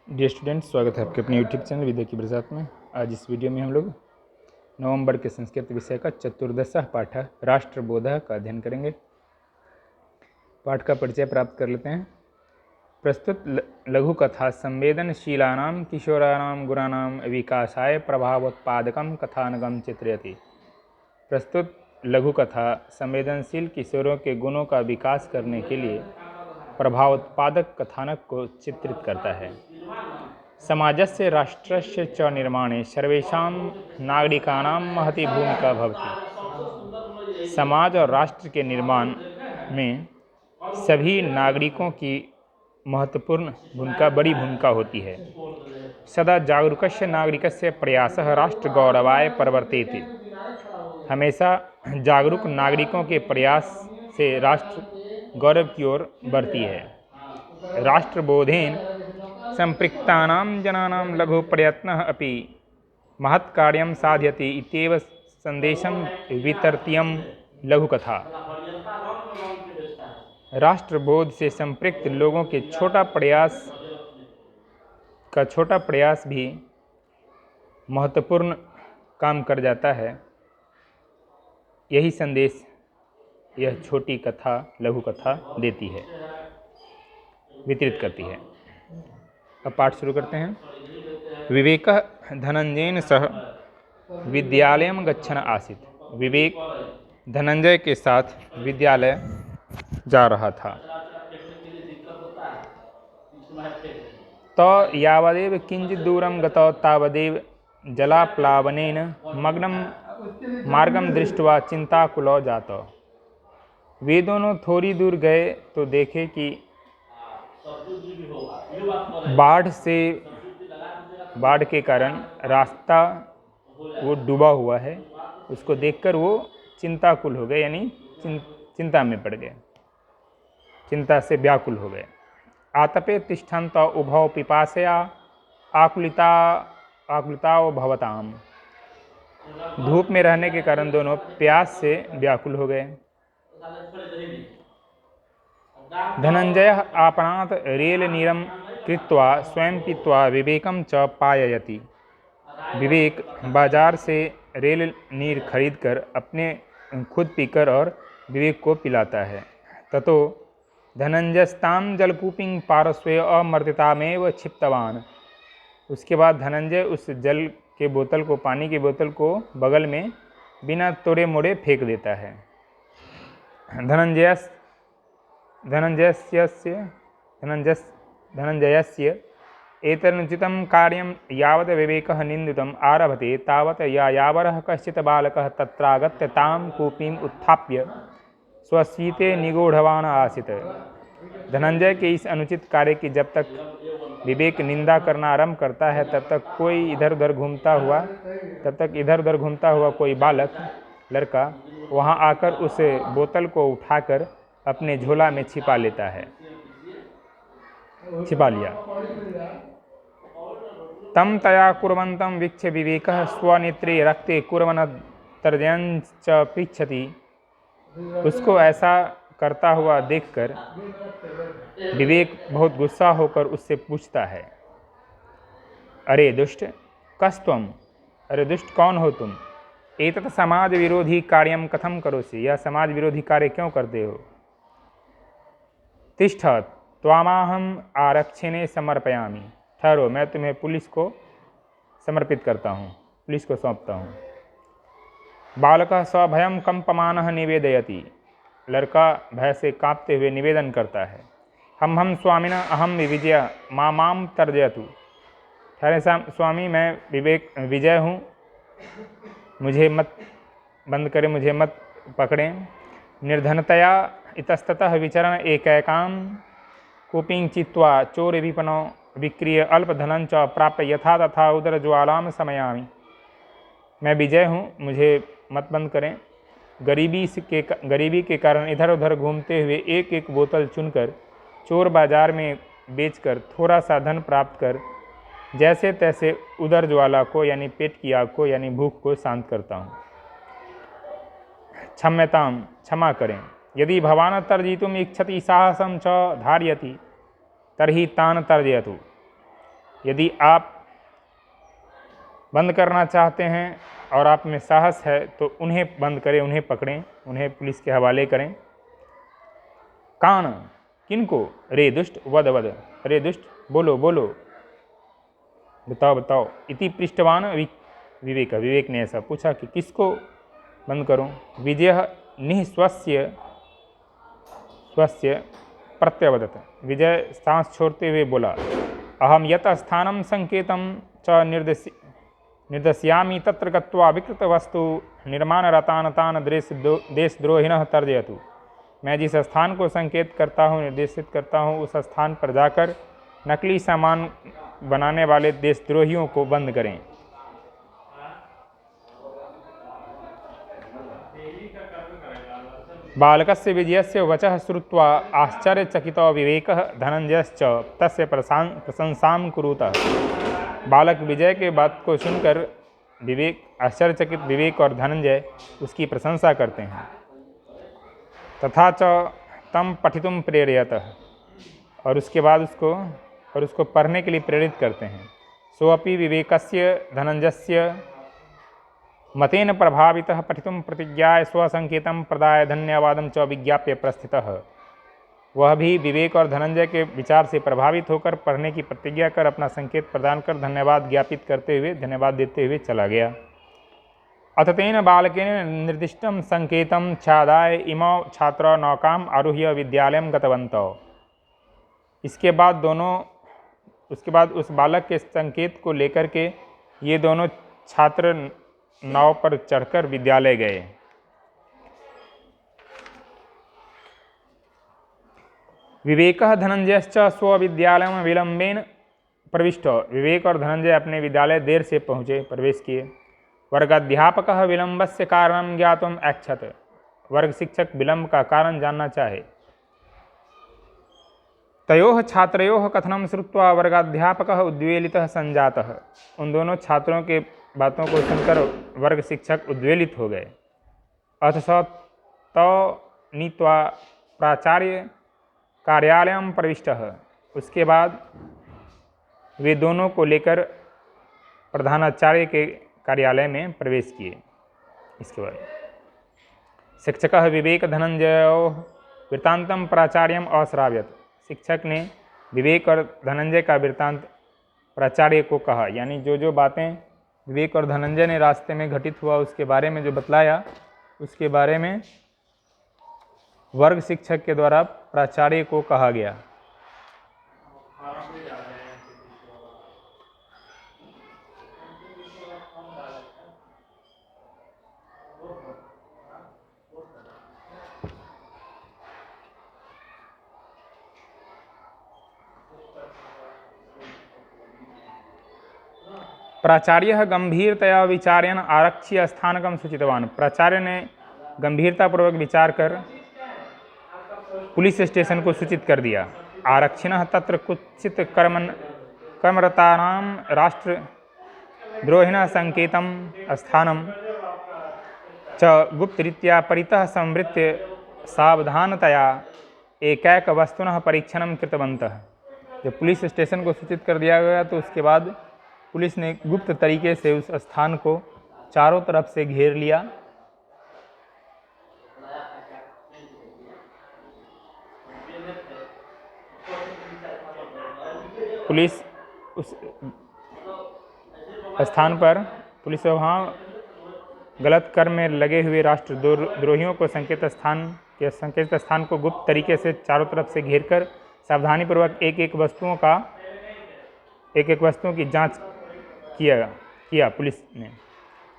Dear student, स्वागत है आपके अपने यूट्यूब चैनल विद्या की बरसात में। आज इस वीडियो में हम लोग नवंबर के संस्कृत विषय का चतुर्दश पाठ राष्ट्रबोधः का अध्ययन करेंगे। पाठ का परिचय प्राप्त कर लेते हैं। प्रस्तुत लघु कथा संवेदनशीलानां किशोराणां गुणानां विकासाय प्रभावोत्पादकं कथानकं चित्रयति। प्रस्तुत लघु कथा संवेदनशील किशोरों के गुणों का विकास करने के लिए प्रभावोत्पादक कथानक को चित्रित करता है। समाजस्य राष्ट्रस्य च निर्माणे सर्वेषां नागरिकाणां महती भूमिका भवति। समाज और राष्ट्र के निर्माण में सभी नागरिकों की महत्वपूर्ण बड़ी भूमिका होती है। सदा जागरूकस्य नागरिकस्य प्रयासः राष्ट्रगौरवाय प्रवर्तेते। हमेशा जागरूक नागरिकों के प्रयास से राष्ट्र गौरव की ओर बढ़ती है। राष्ट्रबोधेन संपृक्तानां जनानां लघु प्रयत्नः अपि महत् कार्यं साधयति इत्येव संदेशं वितरतीयं लघुकथा। राष्ट्रबोध से संपृक्त लोगों के छोटा प्रयास भी महत्वपूर्ण काम कर जाता है। यही संदेश यह छोटी कथा लघु कथा देती है, वितरित करती है। अब पाठ शुरू करते हैं। विवेकः धनंजयेन सह विद्यालयं गच्छन् आसीत्। विवेक धनंजय के साथ विद्यालय जा रहा था। यावदेव किंचित् दूरं गतौ तावदेव जलाप्लावनेन मग्नं मार्गं दृष्ट्वा चिंताकुलो जातौ। वे दोनों थोड़ी दूर गए तो देखे कि बाढ़ के कारण रास्ता वो डूबा हुआ है। उसको देखकर वो चिंताकुल हो गए, यानी चिंता में पड़ गए, चिंता से व्याकुल हो गए। आतपे तिष्ठन्तौ उभौ पिपासया आकुलिताओ भवताम। धूप में रहने के कारण दोनों प्यास से व्याकुल हो गए। धनंजय आपणात् रेलनीरं कृत्वा स्वयं पीत्वा विवेकं च पाययति। विवेक बाजार से रेल नीर खरीदकर अपने खुद पीकर और विवेक को पिलाता है। ततो धनंजयस्तां जलकूपीं पार्श्वे अमर्दितामेव क्षिप्तवान्। उसके बाद धनंजय उस जल के बोतल को, पानी की बोतल को बगल में बिना तोड़े मोड़े फेंक देता है। धनंजयस्य एतदनुचितं कार्यं यावत् विवेकः निन्दितुम् आरभते तावत् यायावरः कश्चित् बालकः तत्रागत्य तां कूपीम् उत्थाप्य स्वशीते निगूढ़वान् आसीत्। धनंजय के इस अनुचित कार्य की जब तक विवेक निंदा करना आरंभ करता है, तब तक इधर उधर घूमता हुआ कोई लड़का वहां आकर उस बोतल को उठाकर अपने झोला में छिपा लिया। तम तया कुर्वन्तं वीक्ष्य विवेकः स्वनेत्रे रक्ते कुर्वन् तर्जयञ्च पृच्छति। उसको ऐसा करता हुआ देखकर विवेक बहुत गुस्सा होकर उससे पूछता है, अरे दुष्ट, कस्त्वम्? अरे दुष्ट, कौन हो तुम? एतत् समाज विरोधी कार्यं कथं करोसि? यह समाज विरोधी कार्य क्यों करते हो? तिष्ठ त्वामाहम आरक्षिणे समर्पयामि। ठहरो, मैं तुम्हें पुलिस को समर्पित करता हूँ, पुलिस को सौंपता हूँ। बालकः सभयं कंपमानः निवेदयति। लड़का भय से कांपते हुए निवेदन करता है, हम स्वामिना अहम विजय माम तर्जयतु। ठहरे स्वामी, मैं विजय हूँ, मुझे मत बंद करें, मुझे मत पकड़ें। निर्धनतया इतस्ततः विचरण एकैकां कूपीं चित्वा चोर विपणौ विक्रिय अल्पधनं च प्राप्य यथा तथा उदरज्वालां शमयामि। मैं विजय हूँ, मुझे मत बंद करें। गरीबी के कारण इधर उधर घूमते हुए एक एक बोतल चुनकर चोर बाजार में बेचकर थोड़ा सा धन प्राप्त कर जैसे तैसे उदर ज्वाला को, यानी पेट की आग को, यानी भूख को शांत करता हूँ। क्षम्यताम, क्षमा करें। यदि भवान तर्जितुम् इच्छति साहसं च धारयति तर्हि तान तर्जयतु। यदि आप बंद करना चाहते हैं और आप में साहस है तो उन्हें बंद करें, उन्हें पकड़ें, उन्हें पुलिस के हवाले करें। कान किनको? रे दुष्ट वद वद, रे दुष्ट बोलो बोलो, बताओ बताओ। इति पृष्ठवान विवेक, विवेक ने ऐसा पूछा कि किसको बंद करूं। विजय निःश्वस्य स्वस्य प्रत्यवदत, विजय सांस छोड़ते हुए बोला, अहम यत स्थानम संकेतम च निर्दस्यामि तत्र गत्वा विकृत वस्तु निर्माण रतान तान देशद्रोहिणः तर्जयतु। मैं जिस स्थान को संकेत करता हूँ, निर्देशित करता हूँ, उस स्थान पर जाकर नकली सामान बनाने वाले देशद्रोहियों को बंद करें। बालकस्य विजयस्य वचः श्रुत्वा आश्चर्यचकितो विवेकः धनंजयश्च तस्य प्रशंसां कुरुतः। बालक विजय के बात को सुनकर विवेक, आश्चर्यचकित विवेक और धनंजय उसकी प्रशंसा करते हैं। तथा च तम पठितुम प्रेरयतः, और उसके बाद उसको पढ़ने के लिए प्रेरित करते हैं। सोऽपि विवेकस्य धनंजयस्य मतेन प्रभावितः पठितुं प्रतिज्ञाय स्वसंकेतं प्रदाय धन्यवादं च विज्ञाप्य प्रस्थितः। वह भी विवेक और धनंजय के विचार से प्रभावित होकर पढ़ने की प्रतिज्ञा कर अपना संकेत प्रदान कर धन्यवाद ज्ञापित करते हुए, धन्यवाद देते हुए चला गया। अथ तेन बालकेन निर्दिष्टं संकेतं छादाय इमौ छात्रा नौकाम आरुह्य विद्यालयं गतवन्तौ। उसके बाद उस बालक के संकेत को लेकर के ये दोनों छात्र नाव पर चढ़कर विद्यालय गए। विवेकः धनंजयश्च स्वविद्यालयं विलंबेन प्रविष्ट, विवेक और धनंजय अपने विद्यालय देर से पहुँचे, प्रवेश किए। वर्गाध्यापकः विलंबस्य कारणं ज्ञातुम् ऐच्छत्, वर्ग शिक्षक विलंब का कारण जानना चाहे। तयोः छात्रयोः कथनं श्रुत्वा वर्गाध्यापकः उद्वेलितः संजातः, उन दोनों छात्रों के बातों को सुनकर वर्ग शिक्षक उद्वेलित हो गए। अथ स तौ नीत्वा प्राचार्य कार्यालयं प्रविष्टः, उसके बाद वे दोनों को लेकर प्रधानाचार्य के कार्यालय में प्रवेश किए। इसके बाद शिक्षकः विवेक धनंजयोः वृत्तान्तं प्राचार्यम् अश्रावयत्, शिक्षक ने विवेक और धनंजय का वृत्तांत प्राचार्य को कहा, यानी जो बातें विवेक और धनंजय ने रास्ते में घटित हुआ उसके बारे में जो बतलाया, उसके बारे में वर्ग शिक्षक के द्वारा प्राचार्य को कहा गया। प्राचार्य गंभीरतया विचार्यन आरक्षी स्थानकम सूचितवान, प्राचार्य ने गंभीरतापूर्वक विचार कर पुलिस स्टेशन को सूचित कर दिया। आरक्षिणः तत्र कुत्सित कर्मरतानां राष्ट्रद्रोहिणः संकेतं स्थानं च गुप्तरीत्या परितः संवृत्य सावधानतया एकैक वस्तुनः परीक्षणं कृतवन्तः। जब पुलिस स्टेशन को सूचित कर दिया गया तो उसके बाद पुलिस ने गुप्त तरीके से उस स्थान को चारों तरफ से घेर लिया। पुलिस उस स्थान पर, पुलिस वहाँ गलत कर्म में लगे हुए राष्ट्रद्रोहियों को संकेत स्थान को गुप्त तरीके से चारों तरफ से घेरकर सावधानीपूर्वक एक एक वस्तुओं की जांच किया पुलिस ने।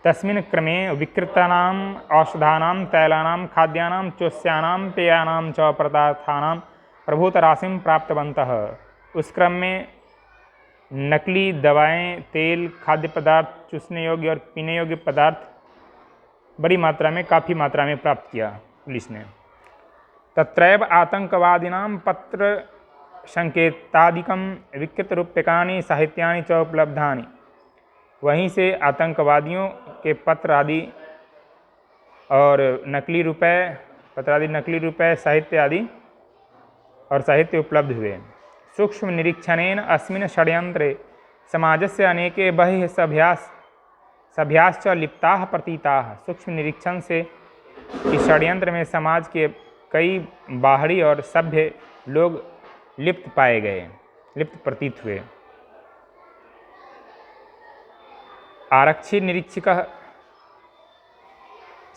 तस्मिन् क्रमे विकृतानाम औषधानां तैलानां खाद्यानां चोष्यानां पेयानां च पदार्थानां प्रभूतराशिं प्राप्तवन्तः। उस क्रम में नकली दवाएं, तेल, खाद्य पदार्थ, चूसने योग्य और पीने योग्य पदार्थ काफ़ी मात्रा में प्राप्त किया पुलिस ने। तत्रैव आतंकवादिनां पत्र संकेतादिकं विकृतरूप्यकाणि साहित्यानि च उपलब्धानि, वहीं से आतंकवादियों के पत्र आदि और नकली रुपए, साहित्य आदि और साहित्य उपलब्ध हुए। सूक्ष्म निरीक्षणेन अस्मिन् षड्यंत्रे समाजस्य अनेके बहिः सभ्याश्च लिप्ताः प्रतीताः। सूक्ष्म निरीक्षण से इस षड्यंत्र में समाज के कई बाहरी और सभ्य लोग लिप्त पाए गए, लिप्त प्रतीत हुए। आरक्षी निरीक्षकः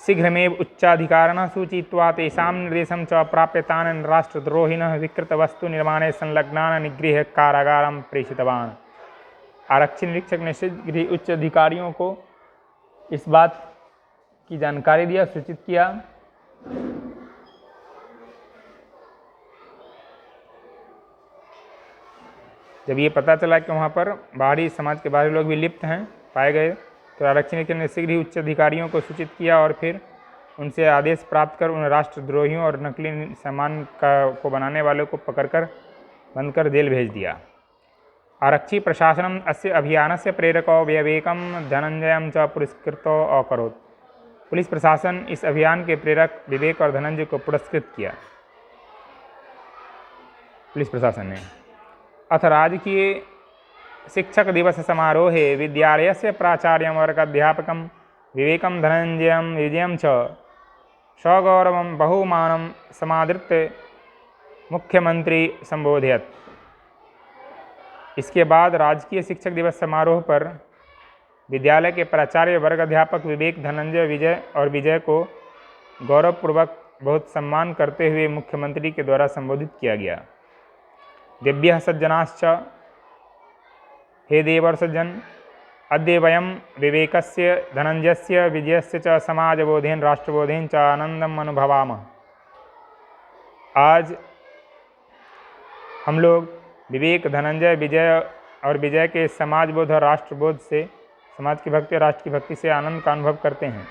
शीघ्रमेव उच्चाधिकारिणः सूचयित्वा तेषां निर्देशं च प्राप्य तान् राष्ट्रद्रोहिणः विकृतवस्तुनिर्माणे संलग्नान् निगृह्य कारागारं प्रेषितवान्। आरक्षी निरीक्षक ने शीघ्र ही उच्च अधिकारियों को इस बात की जानकारी दिया, सूचित किया जब ये पता चला कि वहाँ पर बाहरी समाज के बाहरी लोग भी लिप्त हैं पाए गए, तो आरक्षी निरीक्षक ने शीघ्र ही उच्च अधिकारियों को सूचित किया और फिर उनसे आदेश प्राप्त कर उन राष्ट्रद्रोहियों और नकली सामान को बनाने वालों को पकड़कर बंद कर जेल भेज दिया। आरक्षी प्रशासनम अस्य अभियानस्य प्रेरको विवेकम धनंजयम च पुरस्कृतो अकरोत्। पुलिस प्रशासन इस अभियान के प्रेरक विवेक और धनंजय को पुरस्कृत किया। पुलिस प्रशासन ने अथ राजकीय शिक्षक दिवस समारोहे विद्यालयस्य प्राचार्यं वर्गाध्यापकं विवेकं धनंजयं विजयं च सगौरवं बहुमानं समादृत्य मुख्यमंत्री संबोधयत्। इसके बाद राजकीय शिक्षक दिवस समारोह पर विद्यालय के प्राचार्य वर्ग अध्यापक विवेक, धनंजय, विजय और विजय को गौरवपूर्वक बहुत सम्मान करते हुए मुख्यमंत्री के द्वारा संबोधित किया गया। दिव्यः सज्जनाश्च, हे देवर्षजन, अद्य वयं विवेकस्य, धनंजयस्य, विजयस्य च समाजबोधेन राष्ट्रबोधेन च आनंदम अनुभवामः। आज हम लोग विवेक, धनंजय, विजय और विजय के समाजबोध और राष्ट्रबोध से, समाज की भक्ति और राष्ट्र की भक्ति से आनंद का अनुभव करते हैं।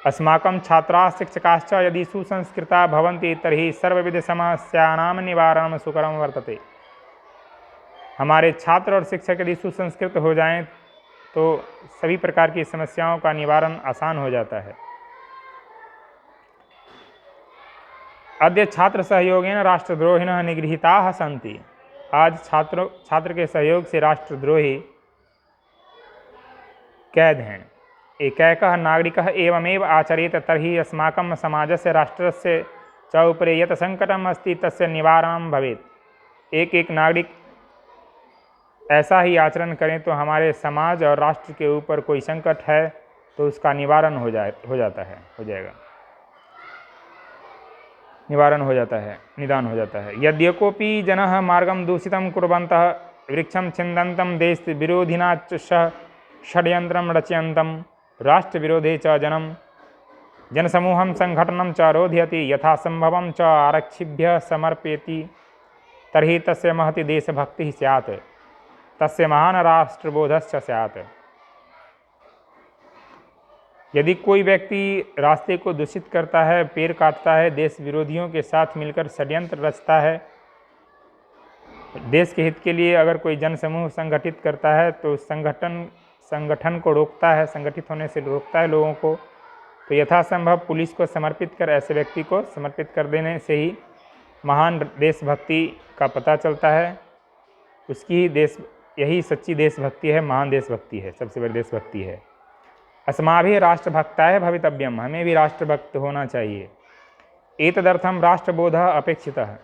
अस्माकं छात्राः शिक्षकाश्च यदि सुसंस्कृता भवन्ति तर्हि सर्वविध समस्यानां निवारणं सुकरं वर्तते। हमारे छात्र और शिक्षक यदि सुसंस्कृत हो जाएं तो सभी प्रकार की समस्याओं का निवारण आसान हो जाता है। अद्य छात्र सहयोगेन राष्ट्रद्रोहिणः निगृहीताः सन्ति। आज छात्र के सहयोग से राष्ट्रद्रोही कैद हैं। एकैकः नागरिकः एवमेव आचरेत तर्हि अस्माकं समाजस्य राष्ट्रस्य च उपरि यत् संकटम् अस्ति तस्य निवारणं भवेत्। एक एक नागरिक ऐसा ही आचरण करें तो हमारे समाज और राष्ट्र के ऊपर कोई संकट है तो उसका निवारण हो जाता है, निदान हो जाता है। यद्यकोपि जनः मार्गं दूषितं कुर्वन्तः वृक्षं छिन्दन्तं देश विरोधिना च षड्यंत्रं रचयन्तं राष्ट्रविरोधे च जनसमूहं संघटनं च रोधयति यथासंभवं च आरक्षिभ्यः समर्पयति तर्हि तस्य महती देशभक्तिः स्यात्, तस्य महान राष्ट्रबोधश्च स्यात्। यदि कोई व्यक्ति रास्ते को दूषित करता है, पेड़ काटता है, देश विरोधियों के साथ मिलकर षड्यंत्र रचता है, देश के हित के लिए अगर कोई जनसमूह संगठित करता है तो संगठन को रोकता है, संगठित होने से रोकता है लोगों को, तो यथासंभव पुलिस को समर्पित कर, ऐसे व्यक्ति को समर्पित कर देने से ही महान देशभक्ति का पता चलता है। उसकी यही सच्ची देशभक्ति है, महान देशभक्ति है, सबसे बड़ी देशभक्ति है। अस्माभिः राष्ट्रभक्ताय भवितव्यम, हमें भी राष्ट्रभक्त होना चाहिए। एतदर्थम राष्ट्रबोधः अपेक्षितः,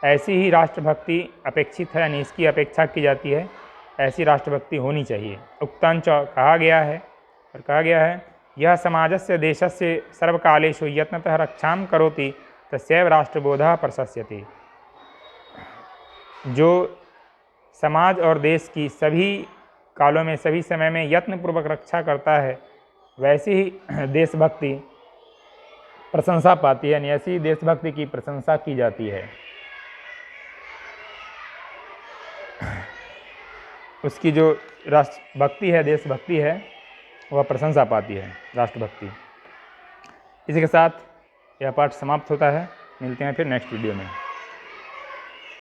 ऐसी ही राष्ट्रभक्ति अपेक्षित है, यानी इसकी अपेक्षा की जाती है, ऐसी राष्ट्रभक्ति होनी चाहिए। उक्तंच, कहा गया है यह समाजस्य देशस्य सर्वकालेषु यत्नतः रक्षां करोति तस्यैव राष्ट्रबोधः प्रशस्यते। जो समाज और देश की सभी कालों में, सभी समय में यत्नपूर्वक रक्षा करता है, वैसी ही देशभक्ति प्रशंसा पाती है, यानी ऐसी देशभक्ति की प्रशंसा की जाती है। उसकी जो राष्ट्रभक्ति है, देशभक्ति है, वह प्रशंसा पाती है, राष्ट्रभक्ति। इसी के साथ यह पाठ समाप्त होता है। मिलते हैं फिर नेक्स्ट वीडियो में।